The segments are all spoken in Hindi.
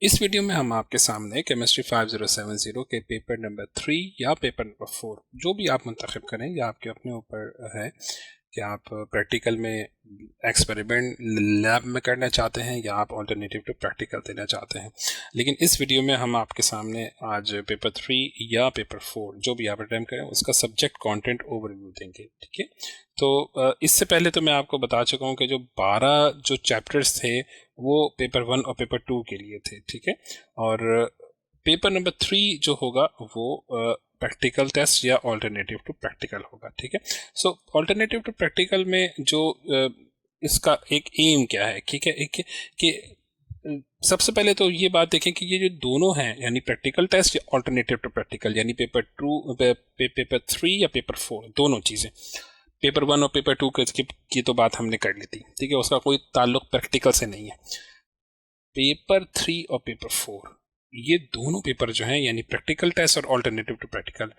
इस वीडियो में हम आपके सामने केमिस्ट्री 5070 के पेपर नंबर 3 या पेपर नंबर 4 जो भी आप मुंतखब करें या आपके अपने ऊपर है कि आप प्रैक्टिकल में एक्सपेरिमेंट लैब में करना चाहते हैं या आप ऑल्टरनेटिव टू प्रैक्टिकल देना चाहते हैं। लेकिन इस वीडियो में हम आपके सामने आज पेपर 3 या पेपर 4 जो भी आप अटेम्प्ट करें उसका सब्जेक्ट कंटेंट ओवरव्यू देंगे। ठीक है, तो इससे पहले तो मैं आपको बता चुका हूँ कि जो 12 जो चैप्टर्स थे वो पेपर 1 और पेपर 2 के लिए थे। ठीक है, और पेपर नंबर 3 जो होगा वो प्रैक्टिकल टेस्ट या ऑल्टरनेटिव टू प्रैक्टिकल होगा। ठीक है, सो ऑल्टरनेटिव टू प्रैक्टिकल में जो इसका एक एम क्या है, ठीक है, एक कि सबसे पहले तो ये बात देखें कि ये जो दोनों हैं यानी प्रैक्टिकल टेस्ट या ऑल्टरनेटिव टू प्रैक्टिकल यानी पेपर 2 पेपर 3 या पेपर 4 दोनों चीज़ें, पेपर 1 और पेपर 2 की तो बात हमने कर ली थी। ठीक है, उसका कोई ताल्लुक प्रैक्टिकल से नहीं है। पेपर 3 और पेपर 4 ये दोनों पेपर जो हैं यानी प्रैक्टिकल टेस्ट और ऑल्टरनेटिव टू प्रैक्टिकल,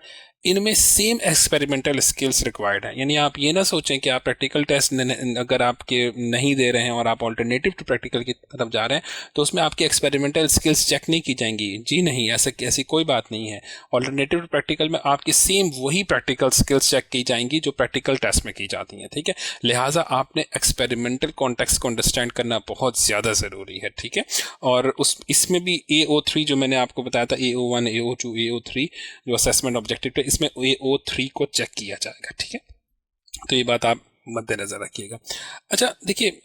इनमें सेम एक्सपेरिमेंटल स्किल्स रिक्वायर्ड है। यानी आप ये ना सोचें कि आप प्रैक्टिकल टेस्ट अगर आपके नहीं दे रहे हैं और आप ऑल्टरनेटिव टू प्रैक्टिकल की तरफ जा रहे हैं तो उसमें आपकी एक्सपेरिमेंटल स्किल्स चेक नहीं की जाएंगी। जी नहीं, ऐसी कोई बात नहीं है। ऑल्टरनेटिव टू प्रैक्टिकल में आपकी सेम वही प्रैक्टिकल स्किल्स चेक की जाएंगी जो प्रैक्टिकल टेस्ट में की जाती हैं। ठीक है, लिहाजा आपने एक्सपेरिमेंटल कॉन्टेक्स्ट को अंडरस्टैंड करना बहुत ज़्यादा ज़रूरी है। ठीक है, और इसमें भी AO3 जो मैंने आपको बताया था, AO1 AO2 AO3 जो असेसमेंट ऑब्जेक्टिव है, इसमें AO3 को चेक किया जाएगा। ठीक है, तो ये बात आप मद्देनजर रखिएगा। अच्छा देखिए,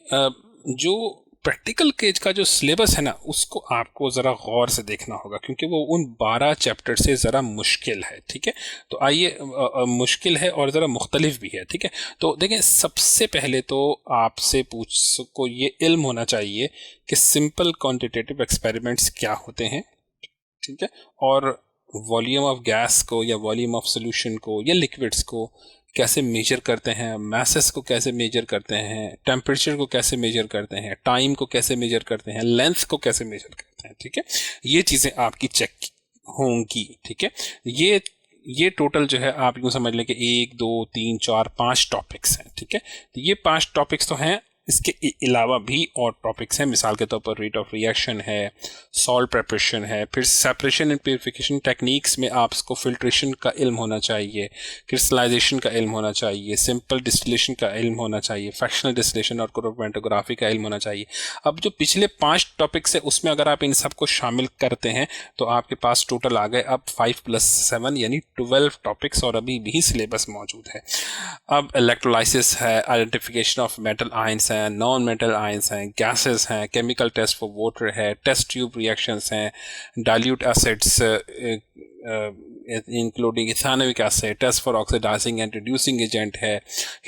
जो प्रैक्टिकल केज का जो सिलेबस है ना उसको आपको ज़रा गौर से देखना होगा क्योंकि वो उन 12 चैप्टर से ज़रा मुश्किल है। ठीक है, तो आइए, मुश्किल है और ज़रा मुख्तलिफ भी है। ठीक है, तो देखें, सबसे पहले तो आपसे को ये इल्म होना चाहिए कि सिंपल क्वांटिटेटिव एक्सपेरिमेंट्स क्या होते हैं। ठीक है, और वॉल्यूम ऑफ गैस को या वॉल्यूम ऑफ सोल्यूशन को या लिक्विड्स को कैसे मेजर करते हैं, मैसेस को कैसे मेजर करते हैं, टेम्परेचर को कैसे मेजर करते हैं, टाइम को कैसे मेजर करते हैं, लेंथ को कैसे मेजर करते हैं। ठीक है, ये चीज़ें आपकी चेक होंगी। ठीक है, ये टोटल जो है आप यूँ समझ लें कि 1 2 3 4 5 टॉपिक्स हैं। ठीक है, तो ये 5 टॉपिक्स तो हैं, इसके अलावा भी और टॉपिक्स हैं। मिसाल के तौर पर रेट ऑफ रिएक्शन है, सॉल्ट प्रिपरेशन है, फिर सेपरेशन एंड प्यूरिफिकेशन टेक्निक्स में आपको फिल्ट्रेशन का इल्म होना चाहिए, क्रिस्टलाइजेशन का इल्म होना चाहिए, सिंपल डिस्टिलेशन का इल्म होना चाहिए, फ्रैक्शनल डिस्टिलेशन और क्रोमैटोग्राफी का इल्म होना चाहिए। अब जो पिछले 5 टॉपिक्स है उसमें अगर आप इन सबको शामिल करते हैं तो आपके पास टोटल आ गए अब 5 + 7 यानी 12 टॉपिक्स और अभी भी सिलेबस मौजूद है। अब इलेक्ट्रोलाइसिस है, आइडेंटिफिकेशन ऑफ मेटल आयंस हैं, नॉन मेटल आयंस हैं, गैसेस हैं, केमिकल टेस्ट फॉर वाटर है, टेस्ट ट्यूब रिएक्शंस हैं, dilute acids including ethanoic acid, test for oxidising and reducing agent है,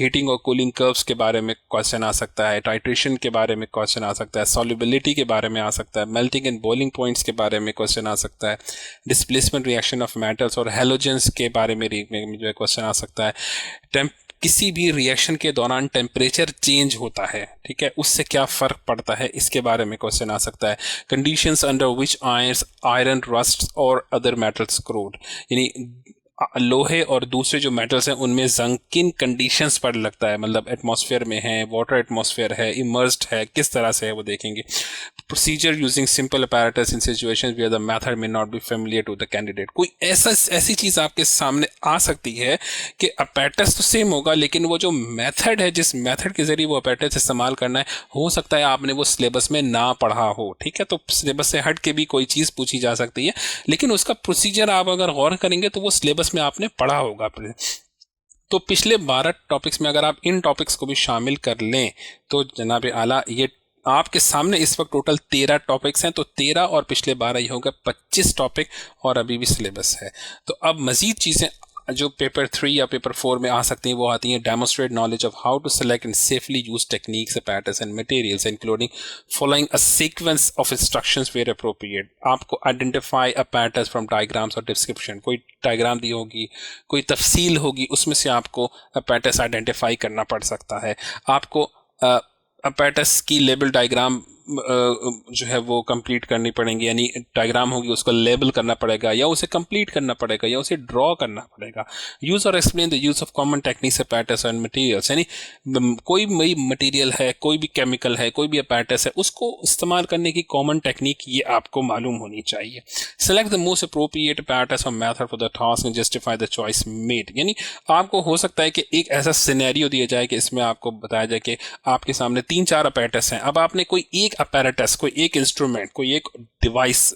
हीटिंग और कूलिंग कर्व्स के बारे में क्वेश्चन आ सकता है, टाइट्रेशन के बारे में क्वेश्चन आ सकता है, सॉल्युबिलिटी के बारे में आ सकता है, मेल्टिंग एंड बॉइलिंग पॉइंट्स के बारे में क्वेश्चन आ सकता है, डिस्प्लेसमेंट रिएक्शन ऑफ मेटल्स और हेलोजेंस के बारे में जो है क्वेश्चन आ सकता है। किसी भी रिएक्शन के दौरान टेम्परेचर चेंज होता है, ठीक है, उससे क्या फ़र्क पड़ता है इसके बारे में क्वेश्चन आ सकता है। Conditions under which iron rust और अदर मेटल्स क्रोड, यानी लोहे और दूसरे जो मेटल्स हैं उनमें जंग किन कंडीशंस पर लगता है, मतलब एटमॉस्फेयर में है, वाटर एटमॉस्फेयर है, इमर्स्ड है, किस तरह से है वो देखेंगे। Procedure using simple apparatus in situations where the method may not be familiar to the candidate. कोई ऐसी चीज़ आपके सामने आ सकती है कि अपैरेटस तो सेम होगा लेकिन वो जो मेथड है, जिस मेथड के जरिए वो अपैरेटस इस्तेमाल करना है, हो सकता है आपने वो सिलेबस में ना पढ़ा हो। ठीक है, तो सिलेबस से हट के भी कोई चीज़ पूछी जा सकती है लेकिन उसका प्रोसीजर आप अगर गौर करेंगे तो वो सिलेबस में आपने पढ़ा होगा। तो पिछले 12 टॉपिक्स में अगर आप इन टॉपिक्स को भी शामिल कर लें तो जनाब आला, ये आपके सामने इस वक्त टोटल 13 टॉपिक्स हैं, तो 13 और पिछले 12 ये होगा 25 टॉपिक और अभी भी सिलेबस है। तो अब मज़ीद चीज़ें जो पेपर 3 या पेपर 4 में आ सकती हैं वो आती हैं। Demonstrate knowledge of how to select and safely use techniques, patterns and materials including following a sequence of instructions where appropriate. आपको identify a patterns from diagrams और डिस्क्रिप्शन, कोई डायग्राम दी होगी, कोई तफसील होगी, उसमें से आपको पैटर्न्स आइडेंटिफाई करना पड़ सकता है। आपको अपैरेटस की लेबल डायग्राम जो है वो कंप्लीट करनी पड़ेंगी, यानी डायग्राम होगी उसको लेबल करना पड़ेगा या उसे कंप्लीट करना पड़ेगा या उसे ड्रॉ करना पड़ेगा। यूज और explain the use of common techniques apparatus and materials, यानी कोई भी मटेरियल है, कोई भी केमिकल है, कोई भी अपैरेटस है, उसको इस्तेमाल करने की कॉमन टेक्निक ये आपको मालूम होनी चाहिए। Select the most appropriate apparatus और method for the task and justify the choice made, यानी आपको हो सकता है कि एक ऐसा सिनेरियो दिया जाए कि इसमें आपको बताया जाए कि आपके सामने 3-4 अपैरेटस हैं, अब आपने कोई एक अपैरेटस, कोई एक इंस्ट्रूमेंट, कोई एक डिवाइस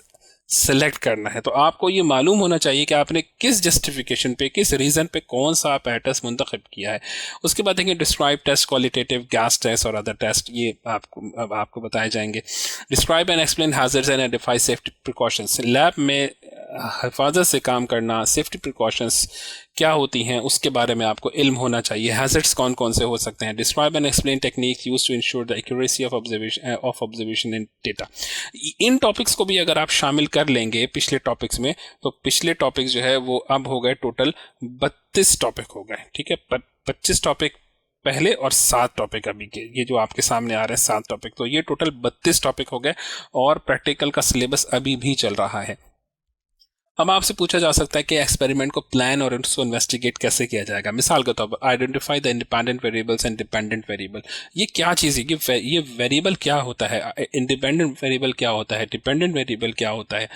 सेलेक्ट करना है, तो आपको ये मालूम होना चाहिए कि आपने किस जस्टिफिकेशन पे, किस रीज़न पे कौन सा अपैरेटस मुंतखब किया है। उसके बाद देखेंगे describe test, qualitative, gas test और अदर टेस्ट, ये आपको बताए जाएंगे। Describe and explain hazards and identify safety precautions, lab में हिफाजत से काम करना, सेफ्टी प्रिकॉशंस क्या होती हैं उसके बारे में आपको इल्म होना चाहिए। हैजर्ड्स कौन कौन से हो सकते हैं। Describe and explain technique use to ensure the accuracy of observation in data. इन टॉपिक्स को भी अगर आप शामिल कर लेंगे पिछले टॉपिक्स में, तो पिछले टॉपिक्स जो है वो अब हो गए टोटल 32 टॉपिक हो गए, ठीक है। 25 टॉपिक पहले और 7 टॉपिक अभी के, ये जो आपके सामने आ रहे हैं 7 टॉपिक, तो ये टोटल 32 टॉपिक हो गए और प्रैक्टिकल का सिलेबस अभी भी चल रहा है। अब आपसे पूछा जा सकता है कि एक्सपेरिमेंट को प्लान और उसको इन्वेस्टिगेट कैसे किया जाएगा। मिसाल के तौर पर identify the independent variables and dependent variable, ये क्या चीज़ है, ये वेरिएबल क्या होता है, इंडिपेंडेंट वेरिएबल क्या होता है, डिपेंडेंट वेरिएबल क्या होता है।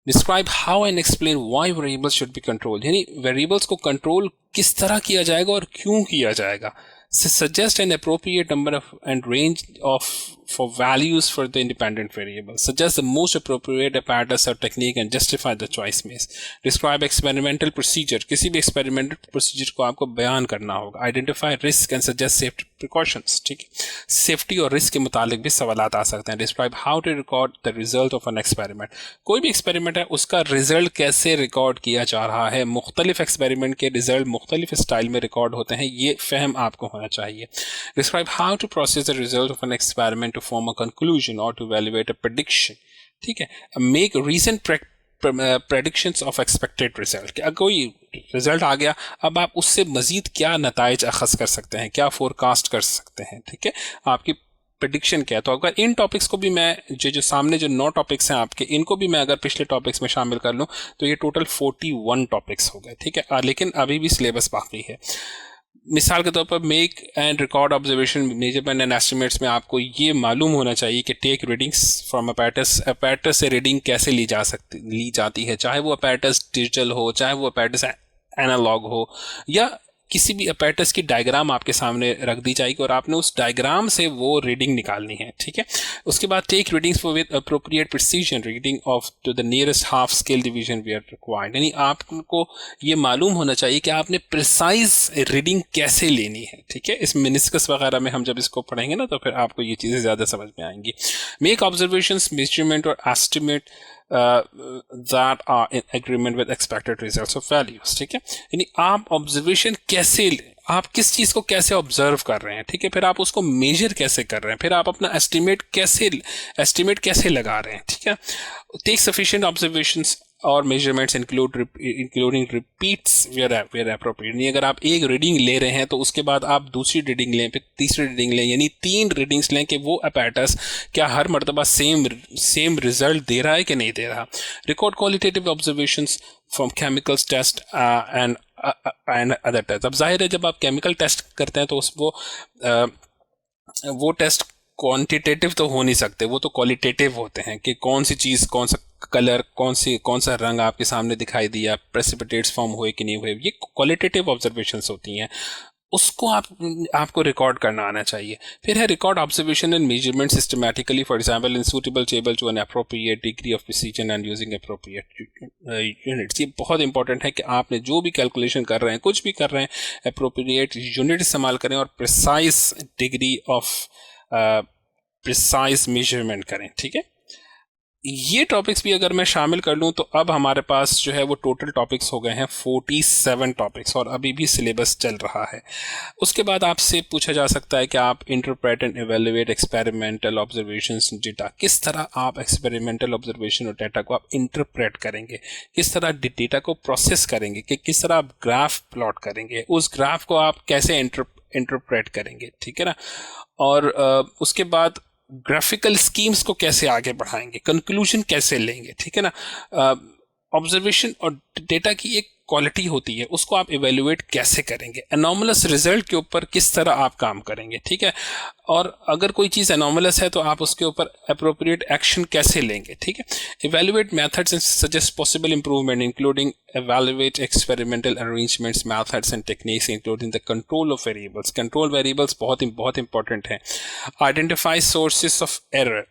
Describe how and explain why variables should be control, यानी वेरिएबल्स को कंट्रोल किस तरह किया जाएगा और क्यों किया जाएगा। Suggest an appropriate number of and range of for values for the independent variable. Suggest the most appropriate apparatus or technique and justify the choice made. Describe experimental procedure. किसी भी experimental procedure को आपको बयान करना होगा. Identify risk and suggest safety precautions. ठीक है, सेफ्टी और रिस्क के मुतालिक भी सवालात आ सकते हैं. Describe how to record the result of an experiment. कोई भी एक्सपेरिमेंट है उसका रिजल्ट कैसे रिकॉर्ड किया जा रहा है. मुख्तलिफ एक्सपेरिमेंट के रिजल्ट मुख्तलिफ स्टाइल में रिकॉर्ड होते हैं, ये फहम आपको होना चाहिए. Describe how to process the result of an experiment to form a conclusion or to evaluate a prediction. ठीक है, make recent predictions of expected result. कि अगर कोई रिजल्ट आ गया, अब आप उससे मजीद क्या नताइज अखज़ कर सकते हैं, क्या फोरकास्ट कर सकते हैं. ठीक है, आपकी प्रेडिक्शन क्या है. तो अगर इन टॉपिक्स को भी मैं जो सामने जो 9 टॉपिक्स हैं आपके, इनको भी मैं अगर पिछले टॉपिक्स में शामिल कर लूँ तो ये टोटल 41 टॉपिक्स हो गए. ठीक है, लेकिन अभी भी सिलेबस बाकी है. मिसाल के तौर पर make and record observation, measurement and estimates में आपको ये मालूम होना चाहिए कि टेक रीडिंग्स फ्रॉम अपैरेटस से रीडिंग कैसे ली जाती है, चाहे वो अपैरेटस डिजिटल हो, चाहे वो अपैरेटस एनालॉग हो, या किसी भी अपैरेटस की डायग्राम आपके सामने रख दी जाएगी और आपने उस डायग्राम से वो रीडिंग निकालनी है. ठीक है, उसके बाद take readings for with appropriate precision, reading off to the nearest half scale division we are required, यानी आपको ये मालूम होना चाहिए कि आपने प्रिसाइज रीडिंग कैसे लेनी है. ठीक है, इस मिनिस्कस वगैरह में हम जब इसको पढ़ेंगे ना तो फिर आपको ये चीज़ें ज़्यादा समझ में आएंगी. मेक ऑब्जर्वेशंस, मेजरमेंट और estimate that are in agreement with expected results of values. ठीक है, यानी आप ऑब्जर्वेशन कैसे, आप किस चीज को कैसे ऑब्जर्व कर रहे हैं. ठीक है, फिर आप उसको मेजर कैसे कर रहे हैं, फिर आप अपना एस्टिमेट कैसे लगा रहे हैं. ठीक है, टेक सफिशिएंट ऑब्जर्वेशंस और measurements including repeats where appropriate. नहीं, अगर आप एक रीडिंग ले रहे हैं तो उसके बाद आप दूसरी रीडिंग लें, फिर तीसरी रीडिंग लें, यानी 3 रीडिंग्स लें कि वो अपैरेटस क्या हर मरतबा सेम रिजल्ट दे रहा है कि नहीं दे रहा. Record qualitative observations from chemicals test and other test. अब जाहिर है जब आप केमिकल टेस्ट करते हैं तो वो टेस्ट क्वांटिटेटिव तो हो नहीं सकते, वो तो क्वालिटेटिव होते हैं कि कौन सी चीज़, कौन सा कलर, कौन सा रंग आपके सामने दिखाई दिया, प्रेसिपिटेट्स फॉर्म हुए कि नहीं हुए, ये क्वालिटेटिव ऑब्जर्वेशंस होती हैं. उसको आपको रिकॉर्ड करना आना चाहिए. फिर है record observation and measurement systematically, for example in suitable table to an appropriate degree of precision and using appropriate units. ये बहुत इंपॉर्टेंट है कि आपने जो भी कैलकुलेशन कर रहे हैं, कुछ भी कर रहे हैं, अप्रोप्रिएट यूनिट इस्तेमाल करें और precise degree of precise measurement करें. ठीक है, ये टॉपिक्स भी अगर मैं शामिल कर लूँ तो अब हमारे पास जो है वो टोटल टॉपिक्स हो गए हैं 47 टॉपिक्स और अभी भी सिलेबस चल रहा है. उसके बाद आपसे पूछा जा सकता है कि आप interpret and evaluate experimental observations data, किस तरह आप एक्सपेरिमेंटल ऑब्जर्वेशन और डेटा को आप इंटरप्रेट करेंगे, किस तरह डेटा को प्रोसेस करेंगे, कि किस तरह आप ग्राफ प्लॉट करेंगे, उस ग्राफ को आप कैसे इंटरप्रेट करेंगे. ठीक है ना, और उसके बाद ग्राफिकल स्कीम्स को कैसे आगे बढ़ाएंगे, कंक्लूजन कैसे लेंगे, ठीक है ना, ऑब्जर्वेशन और डेटा की एक क्वालिटी होती है, उसको आप इवेल्युएट कैसे करेंगे, एनॉमलस रिजल्ट के ऊपर किस तरह आप काम करेंगे, ठीक है, और अगर कोई चीज़ एनॉमलस है तो आप उसके ऊपर अप्रोप्रिएट एक्शन कैसे लेंगे, ठीक है, evaluate methods and suggest possible improvement including evaluate experimental arrangements, methods and techniques including the control of variables. Control variables बहुत इंपॉर्टेंट है. Identify sources of error.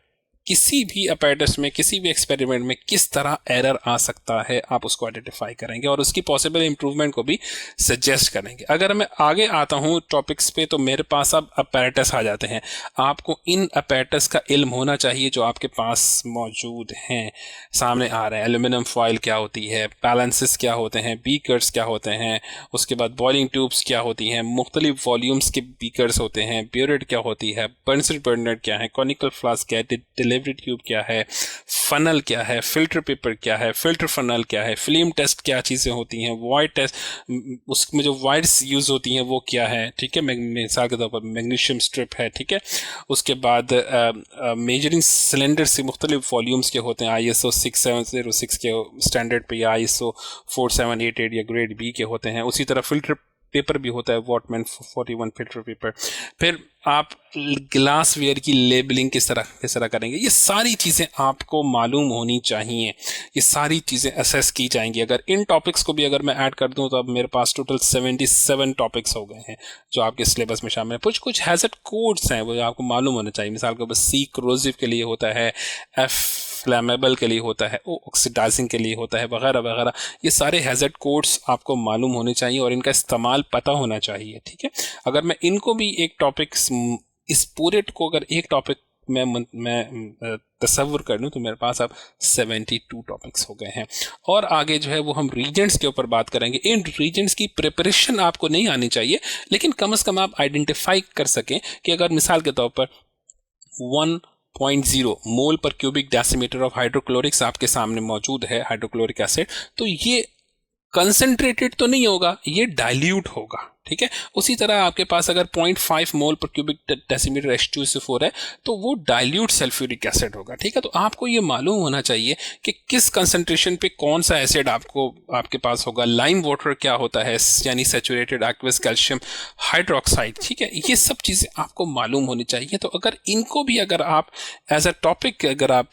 किसी भी अपैरेटस में, किसी भी एक्सपेरिमेंट में किस तरह एरर आ सकता है आप उसको आइडेंटिफाई करेंगे और उसकी पॉसिबल इंप्रूवमेंट को भी सजेस्ट करेंगे. अगर मैं आगे आता हूँ टॉपिक्स पे तो मेरे पास अब अपैरेटस आ जाते हैं. आपको इन अपैरेटस का इल्म होना चाहिए जो आपके पास मौजूद हैं, सामने आ रहे हैं. एल्यूमिनियम फॉइल क्या होती है, बैलेंसेस क्या होते हैं, बीकर्स क्या होते हैं, उसके बाद बॉइलिंग ट्यूब्स क्या होती हैं, मुख्तलिफ वॉल्यूम्स के बीकर्स होते हैं, ब्यूरेट क्या होती है, बर्नर बर्नर क्या है, कॉनिकल फ्लास्क क्या है, डिलीवरी ट्यूब क्या है, फनल क्या है, फिल्टर पेपर क्या है, फिल्टर फनल क्या है, फिल्म टेस्ट क्या चीज़ें होती हैं, वॉइड टेस्ट उसमें जो वाइड्स यूज़ होती हैं वो क्या है, ठीक है, मिसाल के तौर पर मैग्नीशियम स्ट्रिप है, ठीक है. उसके बाद मेजरिंग सिलेंडर से मुख्तलिफ वॉल्यूम्स के होते हैं, ISO 6706 के स्टैंडर्ड पे या ISO 4788 या ग्रेड B के होते हैं. उसी तरह फिल्टर पेपर भी होता है, वॉटमैन 41 फिल्टर पेपर. फिर आप ग्लास वेयर की लेबलिंग किस तरह करेंगे, ये सारी चीज़ें आपको मालूम होनी चाहिए, ये सारी चीज़ें असेस की जाएंगी. अगर इन टॉपिक्स को भी अगर मैं ऐड कर दूं तो अब मेरे पास टोटल 77 टॉपिक्स हो गए हैं जो आपके सिलेबस में शामिल है. कुछ हैज़र्ड कोड्स हैं वो आपको मालूम होना चाहिए. मिसाल के ऊपर C corrosive के लिए होता है, F फ्लैमेबल के लिए होता है, O ऑक्सीडाइजिंग के लिए होता है, वगैरह वगैरह. ये सारे हैज़र्ड कोड्स आपको मालूम होने चाहिए और इनका इस्तेमाल पता होना चाहिए, ठीक है. अगर मैं इनको भी एक टॉपिक, इस पूरे को अगर एक टॉपिक मैं तसव्वुर कर लूँ तो मेरे पास अब 72 टॉपिक्स हो गए हैं. और आगे जो है वो हम रीजन्स के ऊपर बात करेंगे. इन रीजन्स की प्रिपरेशन आपको नहीं आनी चाहिए, लेकिन कम से कम आप आइडेंटिफाई कर सकें कि अगर मिसाल के तौर पर 1.0 मोल पर क्यूबिक डेसीमीटर ऑफ हाइड्रोक्लोरिक्स आपके सामने मौजूद है, हाइड्रोक्लोरिक एसिड, तो ये कंसंट्रेटेड तो नहीं होगा, ये डाइल्यूट होगा, ठीक है. उसी तरह आपके पास अगर 0.5 मोल पर क्यूबिक डेसीमीटर H2SO4 है तो वो डाइल्यूट सल्फ्यूरिक एसिड होगा, ठीक है. तो आपको ये मालूम होना चाहिए कि किस कंसंट्रेशन पे कौन सा एसिड आपके पास होगा. लाइम वाटर क्या होता है, यानी सैचुरेटेड एक्वस कैल्शियम हाइड्रोक्साइड, ठीक है. ये सब चीज़ें आपको मालूम होनी चाहिए. तो अगर इनको भी अगर आप एज अ टॉपिक अगर आप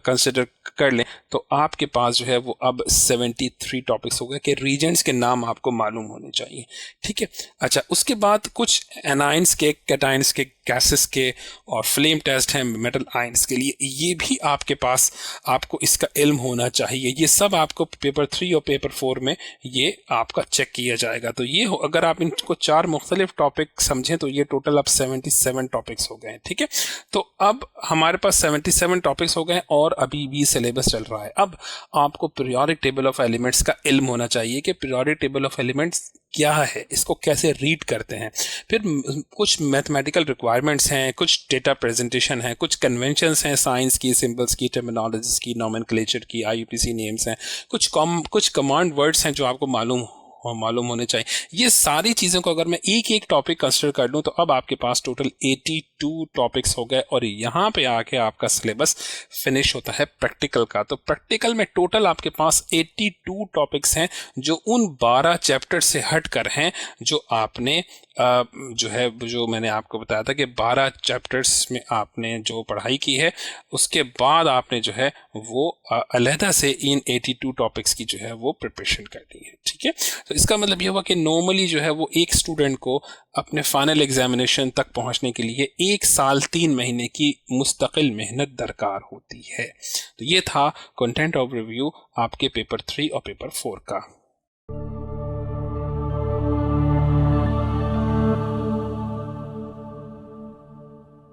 कंसिडर कर लें तो आपके पास जो है वो अब 73 टॉपिक्स हो गए कि रीजेंट्स के नाम आपको मालूम होने चाहिए, ठीक है. अच्छा, उसके बाद कुछ एनाइंस के, कैटाइंस के, गैसेस के और फ्लेम टेस्ट हैं मेटल आयंस के लिए, ये भी आपके पास आपको इसका इल्म होना चाहिए. ये सब आपको पेपर 3 और पेपर 4 में ये आपका चेक किया जाएगा. तो ये अगर आप इनको 4 मुख्तलिफ टॉपिक समझें तो ये टोटल अब 77 टॉपिक्स हो गए हैं, ठीक है. तो अब हमारे पास 77 टॉपिक्स हो गए और अभी भी सिलेबस चल रहा है. अब आपको पीरियोडिक टेबल ऑफ एलिमेंट्स का इल्म होना चाहिए कि पीरियोडिक टेबल ऑफ एलिमेंट्स क्या है, इसको कैसे रीड करते हैं. फिर कुछ मैथमेटिकल रिक्वायरमेंट्स हैं, कुछ डेटा प्रेजेंटेशन है, कुछ कन्वेंशंस हैं साइंस की, सिंबल्स की, टर्मिनोलॉजीज की, नोमेनक्लेचर की, IUPAC नेम्स हैं, कुछ कमांड वर्ड्स हैं जो आपको मालूम होने चाहिए. ये सारी चीज़ों को अगर मैं एक टॉपिक कंसिडर कर लूँ तो अब आपके पास टोटल 82 टॉपिक्स हो गए और यहाँ पे आके आपका सिलेबस फिनिश होता है प्रैक्टिकल का. तो प्रैक्टिकल में टोटल आपके पास 82 टॉपिक्स हैं जो उन 12 चैप्टर से हट कर हैं जो आपने जो मैंने आपको बताया था कि 12 चैप्टर्स में आपने जो पढ़ाई की है उसके बाद आपने जो है वो अलहदा से इन 82 टॉपिक्स की जो है वो प्रिपरेशन करनी है, ठीक है. तो इसका मतलब ये हुआ कि नॉर्मली जो है वो एक स्टूडेंट को अपने फाइनल एग्जामिनेशन तक पहुंचने के लिए 1 साल 3 महीने की मुस्तकिल मेहनत दरकार होती है. तो ये था कंटेंट ओवरव्यू आपके पेपर 3 और पेपर 4 का.